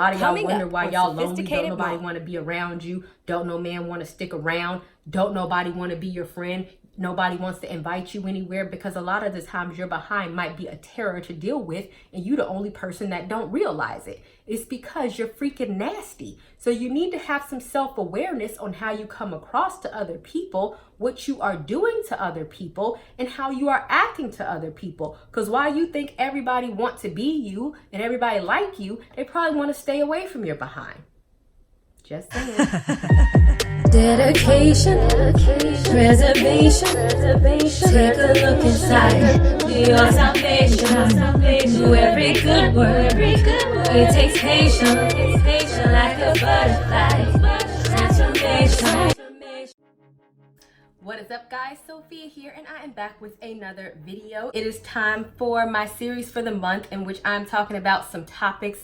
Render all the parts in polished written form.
A lot of y'all wonder Up why on y'all lonely, don't Sophisticated nobody Mom. want to be around you, don't no man want to stick around, don't nobody want to be your friend, nobody wants to invite you anywhere, because a lot of the times your behind might be a terror to deal with and you the only person that don't realize it. It's because you're freaking nasty. So you need to have some self-awareness on how you come across to other people, what you are doing to other people, and how you are acting to other people. Because while you think everybody want to be you and everybody like you, they probably want to stay away from your behind. Just saying. Dedication, preservation, take a look inside, do your salvation, do every good work, it takes patience, like a butterfly, transformation. What is up, guys? Sophia here, and I am back with another video. It is time for my series for the month, in which I'm talking about some topics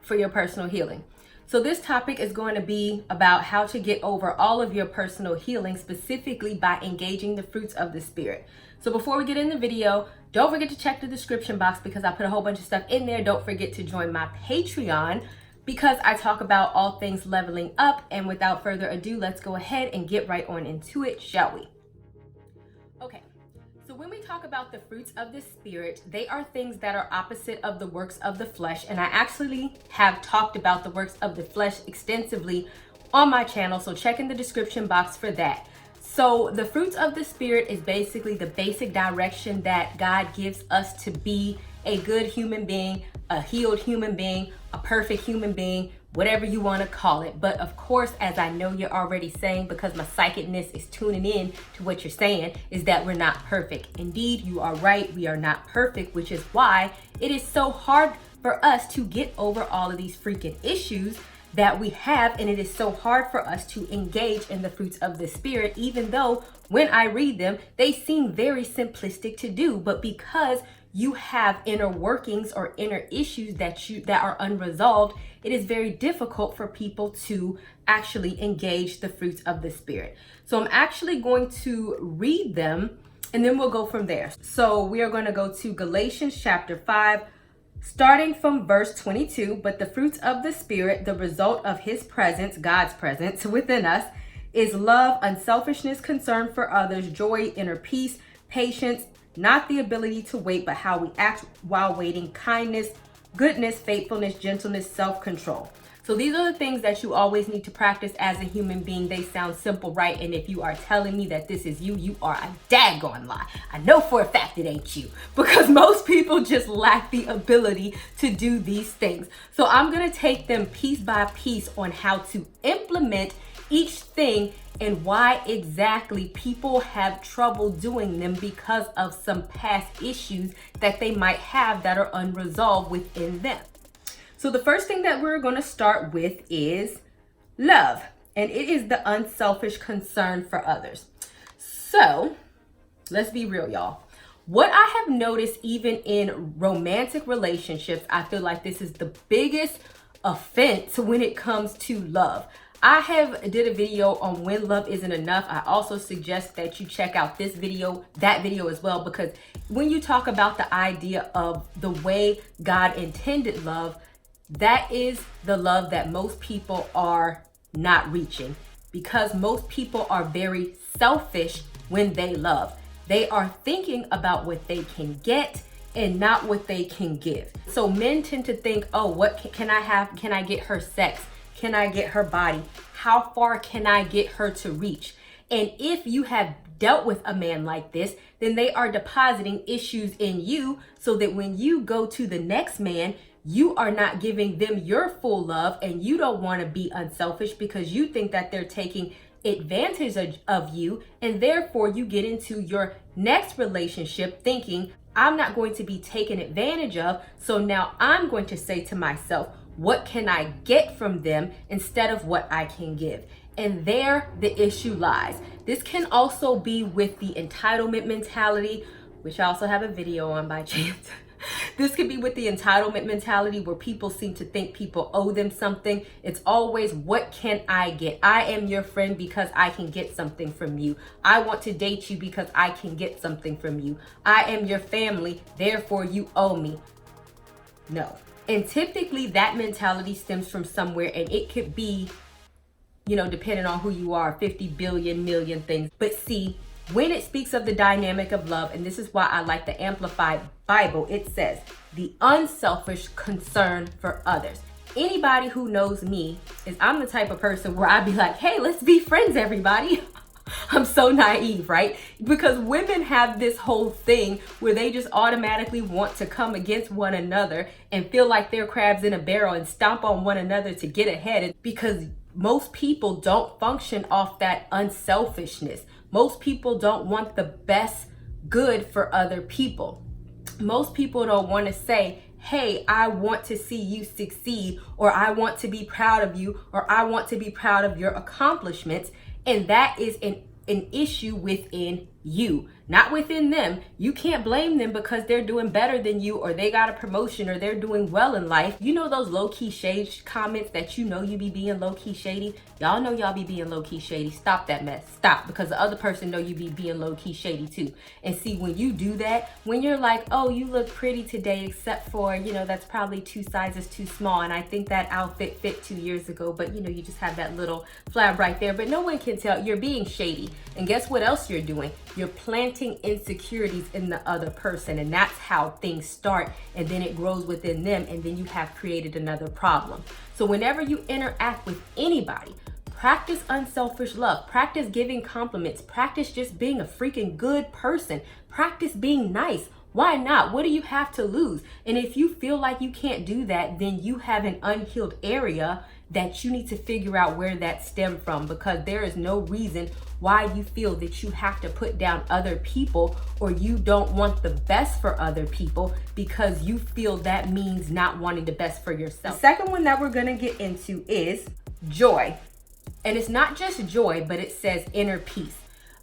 for your personal healing. So this topic is going to be about how to get over all of your personal healing, specifically by engaging the fruits of the Spirit. So before we get in the video, don't forget to check the description box because I put a whole bunch of stuff in there. Don't forget to join my Patreon because I talk about all things leveling up. And without further ado, let's go ahead and get right on into it, shall we? Okay. So when we talk about the fruits of the Spirit, they are things that are opposite of the works of the flesh. And I actually have talked about the works of the flesh extensively on my channel, so check in the description box for that. So the fruits of the Spirit is basically the basic direction that God gives us to be a good human being, a healed human being, a perfect human being, whatever you want to call it. But of course, as I know you're already saying, because my psychicness is tuning in to what you're saying, is that we're not perfect. Indeed, you are right. We are not perfect, which is why it is so hard for us to get over all of these freaking issues that we have. And it is so hard for us to engage in the fruits of the Spirit, even though when I read them, they seem very simplistic to do. But because you have inner workings or inner issues that are unresolved, it is very difficult for people to actually engage the fruits of the Spirit. So I'm actually going to read them and then we'll go from there. So we are going to go to Galatians chapter 5, starting from verse 22. But the fruits of the Spirit, the result of his presence, God's presence within us, is love, unselfishness, concern for others, joy, inner peace, patience, not the ability to wait, but how we act while waiting, kindness, goodness, faithfulness, gentleness, self-control. So these are the things that you always need to practice as a human being. They sound simple, right? And if you are telling me that this is you, you are a daggone lie. I know for a fact it ain't you, because most people just lack the ability to do these things. So I'm going to take them piece by piece on how to implement each thing and why exactly people have trouble doing them because of some past issues that they might have that are unresolved within them. So the first thing that we're going to start with is love, and it is the unselfish concern for others. So let's be real, y'all. What I have noticed even in romantic relationships, I feel like this is the biggest offense when it comes to love. I did a video on when love isn't enough. I also suggest that you check out that video as well, because when you talk about the idea of the way God intended love, that is the love that most people are not reaching, because most people are very selfish when they love. They are thinking about what they can get and not what they can give. So men tend to think, oh, what can I have? Can I get her sex? Can I get her body? How far can I get her to reach? And if you have dealt with a man like this, then they are depositing issues in you so that when you go to the next man, you are not giving them your full love, and you don't want to be unselfish because you think that they're taking advantage of you. And therefore you get into your next relationship thinking, I'm not going to be taken advantage of. So now I'm going to say to myself, what can I get from them instead of what I can give? And there the issue lies. This can also be with the entitlement mentality, which I also have a video on by chance. This could be with the entitlement mentality where people seem to think people owe them something. It's always, what can I get? I am your friend because I can get something from you. I want to date you because I can get something from you. I am your family, therefore you owe me. No, And typically that mentality stems from somewhere, and it could be, depending on who you are, 50 billion, million things. But see, when it speaks of the dynamic of love, and this is why I like the Amplified Bible, it says the unselfish concern for others. Anybody who knows me is I'm the type of person where I'd be like, hey, let's be friends, everybody. I'm so naive, right? Because women have this whole thing where they just automatically want to come against one another and feel like they're crabs in a barrel and stomp on one another to get ahead, because most people don't function off that unselfishness. Most people don't want the best good for other people. Most people don't want to say, hey, I want to see you succeed, or I want to be proud of you, or I want to be proud of your accomplishments. And that is an issue within you, not within them. You can't blame them because they're doing better than you, or they got a promotion, or they're doing well in life. You know those low-key shade comments that you be being low-key shady? Y'all know y'all be being low-key shady. Stop that mess. Stop, because the other person know you be being low-key shady too. And see, when you do that, when you're like, oh, you look pretty today, except for, that's probably 2 sizes too small, and I think that outfit fit 2 years ago, but you just have that little flab right there, but no one can tell. You're being shady. And guess what else you're doing? You're planting insecurities in the other person, and that's how things start, and then it grows within them, and then you have created another problem. So whenever you interact with anybody, practice unselfish love, practice giving compliments, practice just being a freaking good person, practice being nice. Why not? What do you have to lose? And if you feel like you can't do that, then you have an unhealed area that you need to figure out where that stemmed from, because there is no reason why you feel that you have to put down other people, or you don't want the best for other people because you feel that means not wanting the best for yourself. The second one that we're going to get into is joy. And it's not just joy, but it says inner peace.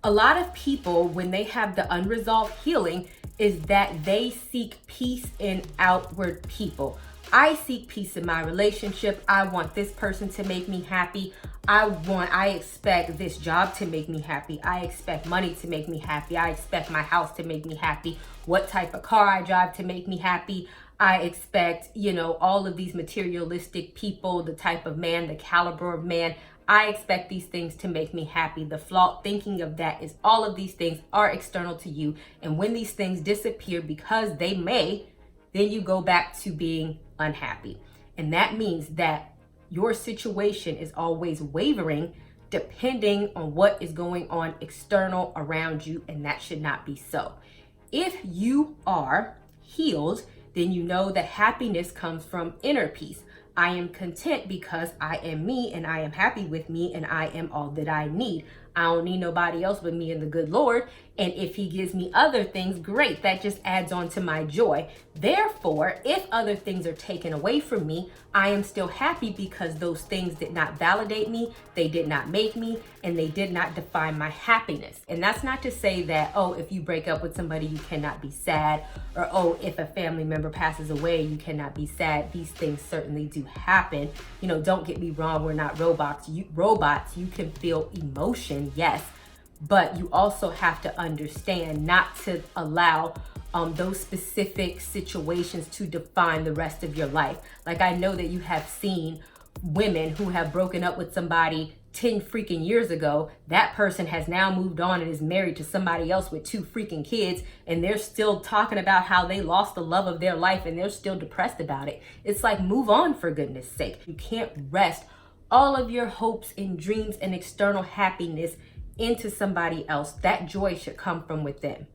A lot of people, when they have the unresolved healing, is that they seek peace in outward people. I seek peace in my relationship. I want this person to make me happy. I expect this job to make me happy. I expect money to make me happy. I expect my house to make me happy. What type of car I drive to make me happy. I expect, all of these materialistic people, the type of man, the caliber of man. I expect these things to make me happy. The flawed thinking of that is all of these things are external to you. And when these things disappear, because they may, then you go back to being unhappy. And that means that your situation is always wavering depending on what is going on external around you, and that should not be so. If you are healed, then you know that happiness comes from inner peace. I am content because I am me, and I am happy with me, and I am all that I need. I don't need nobody else but me and the good Lord. And if he gives me other things, great. That just adds on to my joy. Therefore, if other things are taken away from me, I am still happy because those things did not validate me, they did not make me, and they did not define my happiness. And that's not to say that, oh, if you break up with somebody, you cannot be sad, or oh, if a family member passes away, you cannot be sad. These things certainly do happen. Don't get me wrong, we're not robots. You can feel emotion, yes, but you also have to understand not to allow those specific situations to define the rest of your life. Like, I know that you have seen women who have broken up with somebody 10 freaking years ago. That person has now moved on and is married to somebody else with 2 freaking kids, and they're still talking about how they lost the love of their life, and they're still depressed about it. It's like, move on, for goodness sake. You can't rest all of your hopes and dreams and external happiness into somebody else. That joy should come from within.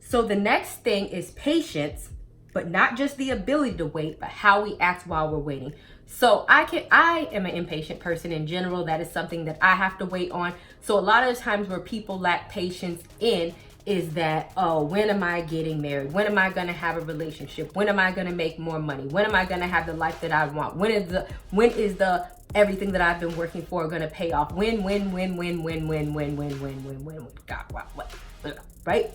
So the next thing is patience, but not just the ability to wait, but how we act while we're waiting. So I am an impatient person in general. That is something that I have to wait on. So a lot of the times where people lack patience is that, oh, when am I getting married? When am I going to have a relationship? When am I going to make more money? When am I going to have the life that I want? When is the everything that I've been working for going to pay off? When, God, what, right?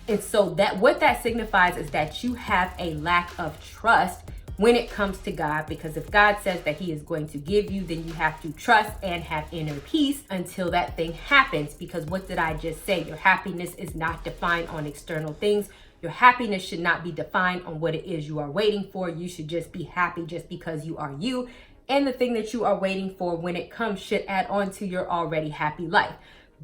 And so what that signifies is that you have a lack of trust when it comes to God, because if God says that he is going to give you, then you have to trust and have inner peace until that thing happens. Because what did I just say? Your happiness is not defined on external things. Your happiness should not be defined on what it is you are waiting for. You should just be happy just because you are you. And the thing that you are waiting for, when it comes, should add on to your already happy life.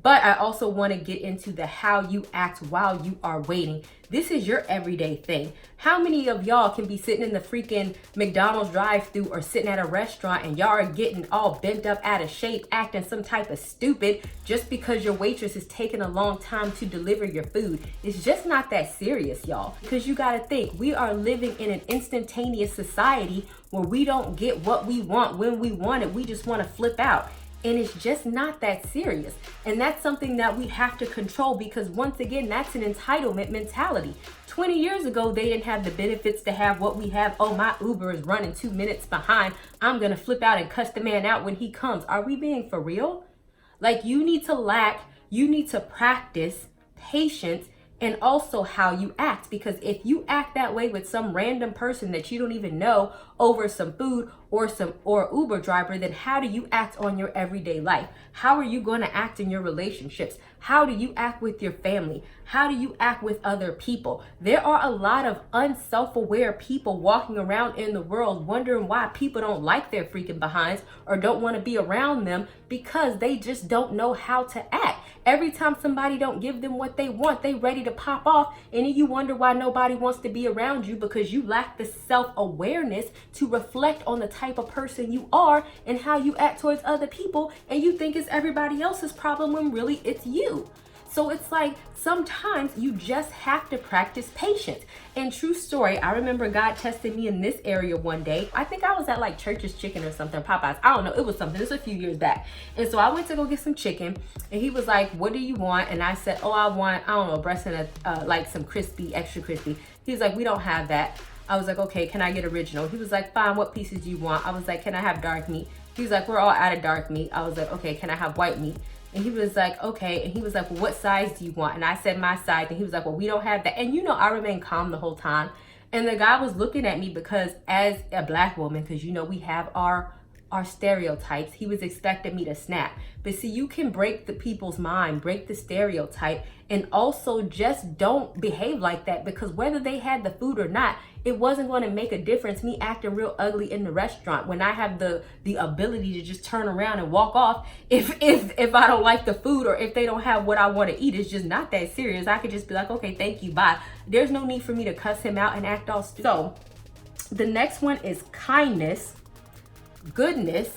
But I also want to get into the how you act while you are waiting. This is your everyday thing. How many of y'all can be sitting in the freaking McDonald's drive-thru or sitting at a restaurant and y'all are getting all bent up out of shape, acting some type of stupid just because your waitress is taking a long time to deliver your food? It's just not that serious, y'all. Because you got to think, we are living in an instantaneous society where we don't get what we want when we want it. We just want to flip out. And it's just not that serious. And that's something that we have to control, because once again, that's an entitlement mentality. 20 years ago, they didn't have the benefits to have what we have. Oh, my Uber is running 2 minutes behind. I'm going to flip out and cuss the man out when he comes. Are we being for real? Like, you need to practice patience and also how you act. Because if you act that way with some random person that you don't even know over some food or Uber driver, then how do you act on your everyday life? How are you going to act in your relationships? How do you act with your family? How do you act with other people? There are a lot of unself-aware people walking around in the world wondering why people don't like their freaking behinds or don't want to be around them, because they just don't know how to act. Every time somebody don't give them what they want, they ready to pop off, and then you wonder why nobody wants to be around you, because you lack the self-awareness to reflect on the type of person you are and how you act towards other people, and you think it's everybody else's problem when really it's you. So it's like, sometimes you just have to practice patience. And true story, I remember God tested me in this area one day. I think I was at like Church's Chicken or something, Popeyes. I don't know. It was something. This was a few years back. And so I went to go get some chicken, and he was like, what do you want? And I said, oh, I want, I don't know, breast and like some crispy, extra crispy. He was like, we don't have that. I was like, okay, can I get original? He was like, fine, what pieces do you want? I was like, can I have dark meat? He was like, we're all out of dark meat. I was like, okay, can I have white meat? And he was like, okay. And he was like, well, what size do you want? And I said my size. And he was like, well, we don't have that. And you know, I remained calm the whole time. And the guy was looking at me, because as a black woman, because you know, we have our stereotypes, he was expecting me to snap. But see, you can break the people's mind, break the stereotype, and also just don't behave like that, because whether they had the food or not, it wasn't going to make a difference me acting real ugly in the restaurant when I have the ability to just turn around and walk off if I don't like the food, or if they don't have what I want to eat. It's just not that serious. I could just be like, okay, thank you, bye. There's no need for me to cuss him out and act all stupid. So the next one is kindness, goodness.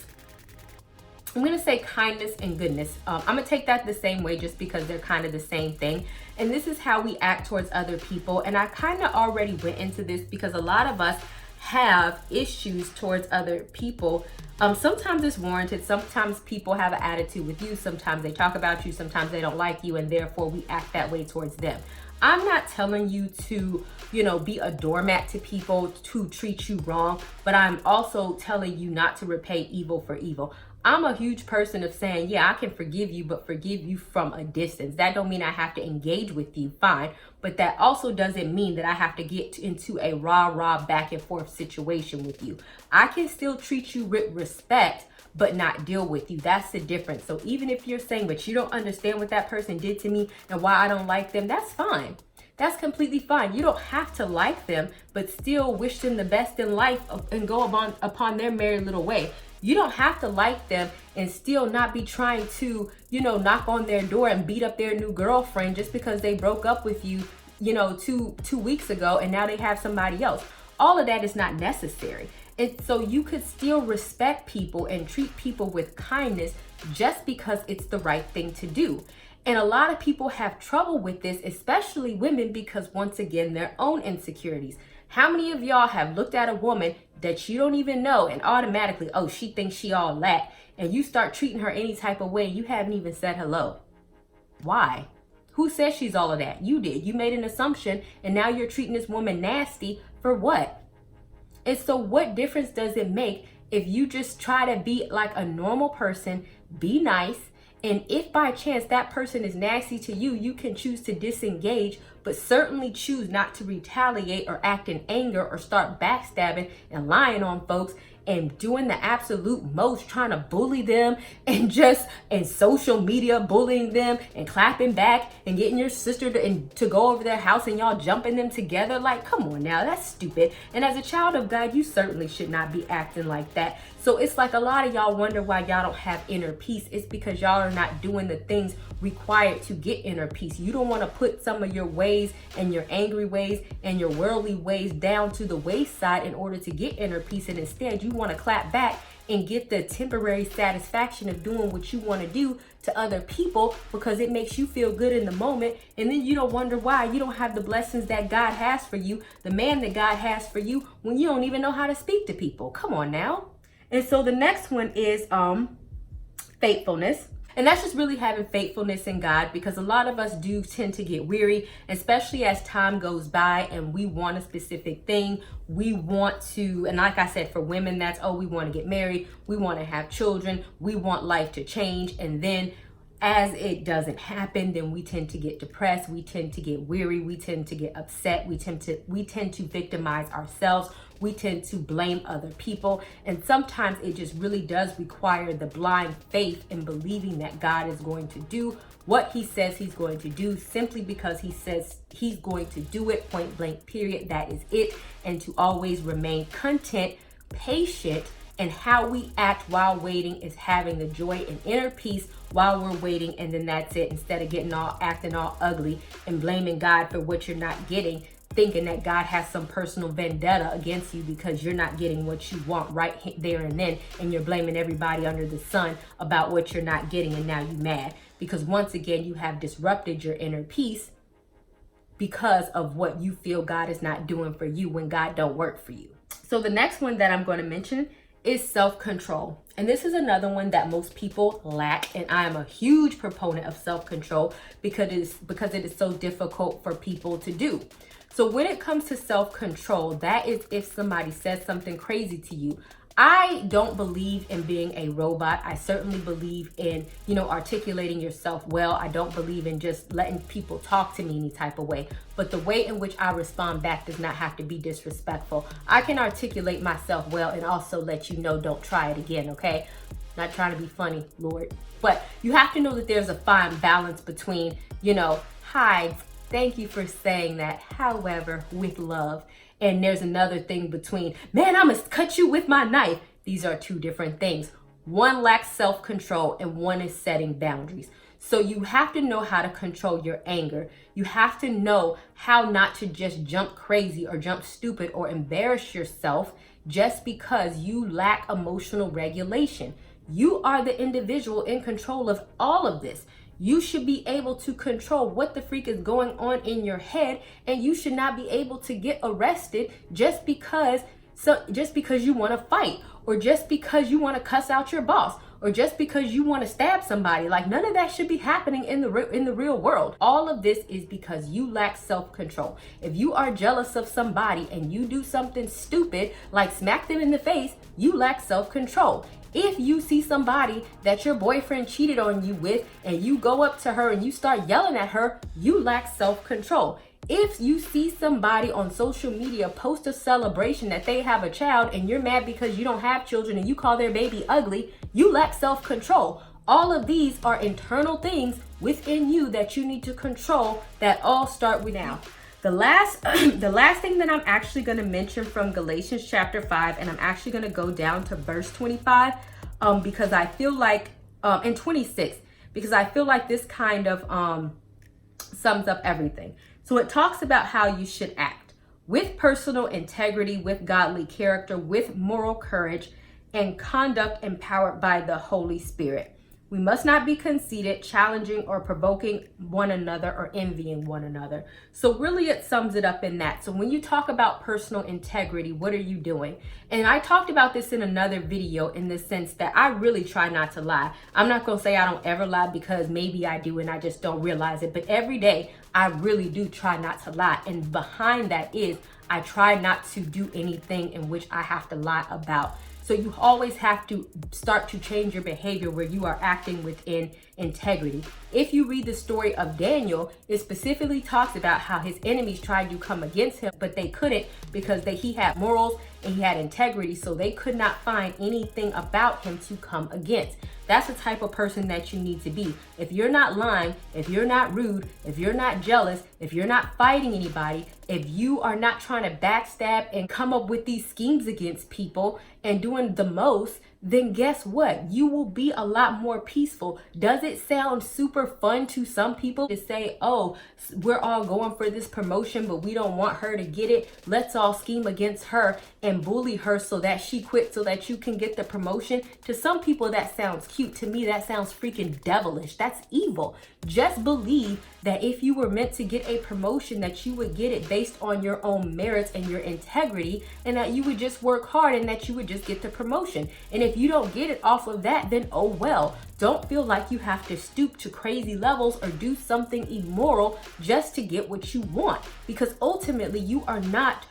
I'm going to say kindness and goodness. I'm going to take that the same way, just because they're kind of the same thing. And this is how we act towards other people. And I kind of already went into this, because a lot of us have issues towards other people. Sometimes it's warranted. Sometimes people have an attitude with you. Sometimes they talk about you. Sometimes they don't like you, and therefore we act that way towards them. I'm not telling you to, be a doormat to people, to treat you wrong, but I'm also telling you not to repay evil for evil. I'm a huge person of saying, yeah, I can forgive you, but forgive you from a distance. That don't mean I have to engage with you, fine. But that also doesn't mean that I have to get into a rah-rah back and forth situation with you. I can still treat you with respect, but not deal with you. That's the difference. So even if you're saying, but you don't understand what that person did to me and why I don't like them, that's fine. That's completely fine. You don't have to like them, but still wish them the best in life and go upon their merry little way. You don't have to like them and still not be trying to, knock on their door and beat up their new girlfriend just because they broke up with you, two weeks ago, and now they have somebody else. All of that is not necessary. And so you could still respect people and treat people with kindness just because it's the right thing to do. And a lot of people have trouble with this, especially women, because once again, their own insecurities. How many of y'all have looked at a woman that you don't even know and automatically, oh, she thinks she all that, and you start treating her any type of way, you haven't even said hello? Why? Who says she's all of that? You did. You made an assumption, and now you're treating this woman nasty for what? And so what difference does it make if you just try to be like a normal person, be nice, and if by chance that person is nasty to you, you can choose to disengage, but certainly choose not to retaliate or act in anger or start backstabbing and lying on folks and doing the absolute most, trying to bully them and social media bullying them and clapping back and getting your sister to go over their house and y'all jumping them together. Like, come on now, that's stupid. And as a child of God, you certainly should not be acting like that. So it's like a lot of y'all wonder why y'all don't have inner peace. It's because y'all are not doing the things required to get inner peace. You don't want to put some of your ways and your angry ways and your worldly ways down to the wayside in order to get inner peace. And instead, you want to clap back and get the temporary satisfaction of doing what you want to do to other people because it makes you feel good in the moment. And then you don't wonder why you don't have the blessings that God has for you, the man that God has for you, when you don't even know how to speak to people. Come on now. And so the next one is faithfulness. And that's just really having faithfulness in God, because a lot of us do tend to get weary, especially as time goes by and we want a specific thing. We want to, and like I said, for women, that's, oh, we want to get married. We want to have children. We want life to change. And then as it doesn't happen, then we tend to get depressed. We tend to get weary. We tend to get upset. We tend to victimize ourselves. We tend to blame other people. And sometimes it just really does require the blind faith in believing that God is going to do what he says he's going to do, simply because he says he's going to do it, point blank, period. That is it. And to always remain content, patient, and how we act while waiting is having the joy and inner peace while we're waiting. And then that's it. Instead of acting all ugly and blaming God for what you're not getting, thinking that God has some personal vendetta against you because you're not getting what you want right there and then, and you're blaming everybody under the sun about what you're not getting, and now you're mad because once again you have disrupted your inner peace because of what you feel God is not doing for you when God don't work for you. So the next one that I'm going to mention is self-control. And this is another one that most people lack. And I am a huge proponent of self-control because it is so difficult for people to do. So when it comes to self-control, that is if somebody says something crazy to you. I don't believe in being a robot. I certainly believe in, articulating yourself well. I don't believe in just letting people talk to me any type of way. But the way in which I respond back does not have to be disrespectful. I can articulate myself well and also let you know, don't try it again, okay? Not trying to be funny, Lord. But you have to know that there's a fine balance between, hi, thank you for saying that, however, with love. And there's another thing between, man, I'm gonna cut you with my knife. These are two different things. One lacks self-control and one is setting boundaries. So you have to know how to control your anger. You have to know how not to just jump crazy or jump stupid or embarrass yourself just because you lack emotional regulation. You are the individual in control of all of this. You should be able to control what the freak is going on in your head, and you should not be able to get arrested just because you want to fight, or just because you want to cuss out your boss, or just because you want to stab somebody. Like, none of that should be happening in the real world. All of this is because you lack self-control. If you are jealous of somebody and you do something stupid like smack them in the face, you lack self-control. If you see somebody that your boyfriend cheated on you with and you go up to her and you start yelling at her, you lack self-control. If you see somebody on social media post a celebration that they have a child and you're mad because you don't have children and you call their baby ugly, you lack self-control. All of these are internal things within you that you need to control that all start with now. The last thing that I'm actually going to mention from Galatians chapter 5, and I'm actually going to go down to verse 25, because I feel like, in 26, because I feel like this kind of sums up everything. So it talks about how you should act with personal integrity, with godly character, with moral courage, and conduct empowered by the Holy Spirit. We must not be conceited, challenging, or provoking one another, or envying one another. So really it sums it up in that. So when you talk about personal integrity, what are you doing? And I talked about this in another video, in the sense that I really try not to lie. I'm not going to say I don't ever lie, because maybe I do and I just don't realize it. But every day I really do try not to lie. And behind that is I try not to do anything in which I have to lie about. So you always have to start to change your behavior where you are acting within integrity. If you read the story of Daniel, it specifically talks about how his enemies tried to come against him, but they couldn't, because he had morals and he had integrity, so they could not find anything about him to come against. That's the type of person that you need to be. If you're not lying, if you're not rude, if you're not jealous, if you're not fighting anybody, if you are not trying to backstab and come up with these schemes against people and doing the most, then guess what? You will be a lot more peaceful. Does it sound super fun to some people to say, oh, we're all going for this promotion, but we don't want her to get it. Let's all scheme against her and bully her so that she quits so that you can get the promotion? To some people, that sounds cute. To me, that sounds freaking devilish. That's evil. Just believe that if you were meant to get a promotion, that you would get it based on your own merits and your integrity, and that you would just work hard and that you would just get the promotion. And if you don't get it off of that, then oh well. Don't feel like you have to stoop to crazy levels or do something immoral just to get what you want, because ultimately you are not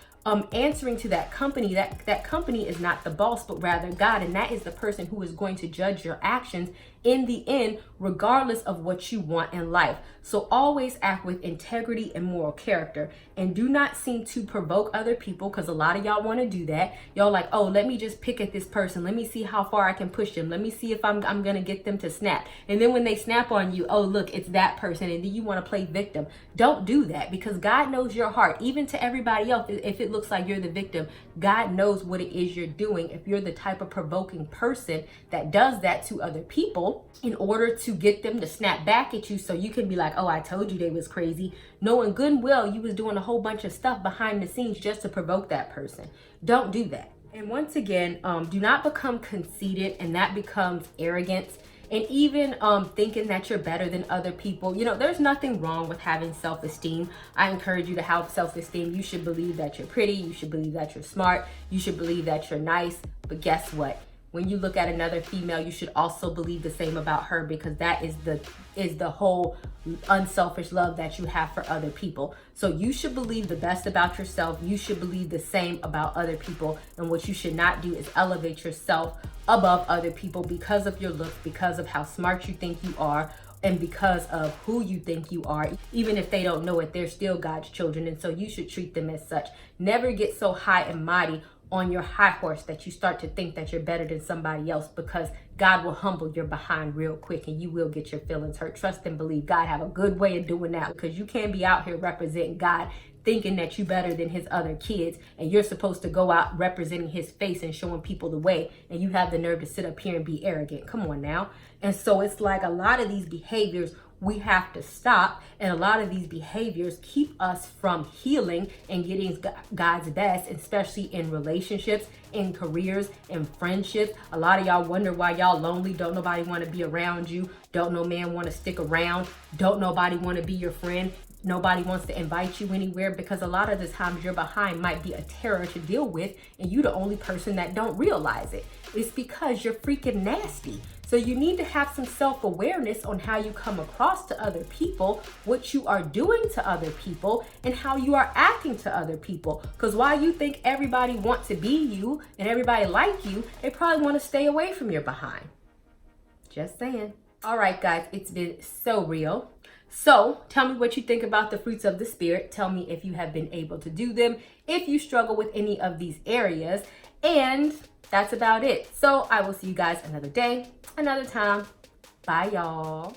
answering to that company. That company is not the boss, but rather God, and that is the person who is going to judge your actions in the end, regardless of what you want in life. So always act with integrity and moral character, and do not seem to provoke other people, because a lot of y'all want to do that. Y'all like, oh, let me just pick at this person. Let me see how far I can push them. Let me see if I'm going to get them to snap. And then when they snap on you, oh, look, it's that person. And then you want to play victim. Don't do that, because God knows your heart. Even to everybody else, if it looks like you're the victim, God knows what it is you're doing. If you're the type of provoking person that does that to other people in order to get them to snap back at you, so you can be like, oh, I told you they was crazy, knowing good and well you was doing a whole bunch of stuff behind the scenes just to provoke that person. Don't do that. And once again, do not become conceited, and that becomes arrogance. And even thinking that you're better than other people. You know, there's nothing wrong with having self-esteem. I encourage you to have self-esteem. You should believe that you're pretty. You should believe that you're smart. You should believe that you're nice. But guess what? When you look at another female, you should also believe the same about her, because that is the whole unselfish love that you have for other people. So you should believe the best about yourself. You should believe the same about other people. And what you should not do is elevate yourself above other people because of your looks, because of how smart you think you are, and because of who you think you are. Even if they don't know it, they're still God's children, and so you should treat them as such. Never get so high and mighty on your high horse that you start to think that you're better than somebody else, because God will humble your behind real quick and you will get your feelings hurt. Trust and believe God have a good way of doing that, because you can't be out here representing God thinking that you better than his other kids, and you're supposed to go out representing his face and showing people the way, and you have the nerve to sit up here and be arrogant. Come on now. And so it's like a lot of these behaviors we have to stop, and a lot of these behaviors keep us from healing and getting God's best, especially in relationships, in careers, in friendships. A lot of y'all wonder why y'all lonely. Don't nobody want to be around you. Don't no man want to stick around. Don't nobody want to be your friend. Nobody wants to invite you anywhere, because a lot of the times your behind might be a terror to deal with, and you're the only person that don't realize it. It's because you're freaking nasty. So you need to have some self-awareness on how you come across to other people, what you are doing to other people, and how you are acting to other people. Because while you think everybody wants to be you and everybody like you, they probably want to stay away from your behind. Just saying. All right, guys, it's been so real. So tell me what you think about the fruits of the Spirit. Tell me if you have been able to do them, if you struggle with any of these areas. And that's about it. So I will see you guys another day, another time. Bye, y'all.